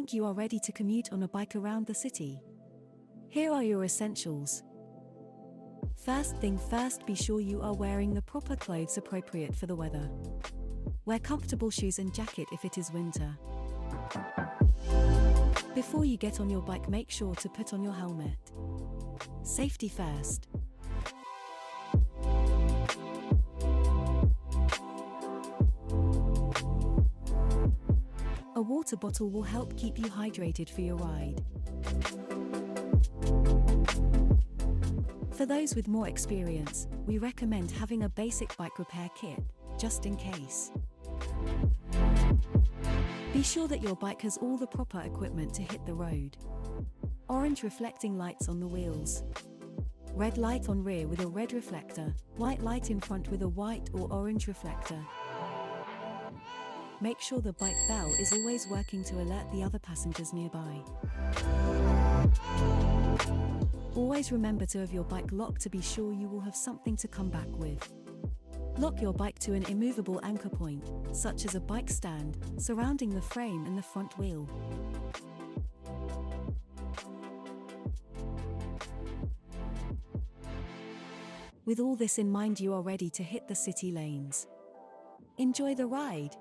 think you are ready to commute on a bike around the city? Here are your essentials. First thing first, be sure you are wearing the proper clothes appropriate for the weather. Wear comfortable shoes and jacket if it is winter. Before you get on your bike, make sure to put on your helmet. Safety first. A water bottle will help keep you hydrated for your ride. For those with more experience, we recommend having a basic bike repair kit, just in case. Be sure that your bike has all the proper equipment to hit the road. Orange reflecting lights on the wheels. Red light on rear with a red reflector, white light in front with a white or orange reflector. Make sure the bike bell is always working to alert the other passengers nearby. Always remember to have your bike locked to be sure you will have something to come back with. Lock your bike to an immovable anchor point, such as a bike stand, surrounding the frame and the front wheel. With all this in mind, you are ready to hit the city lanes. Enjoy the ride!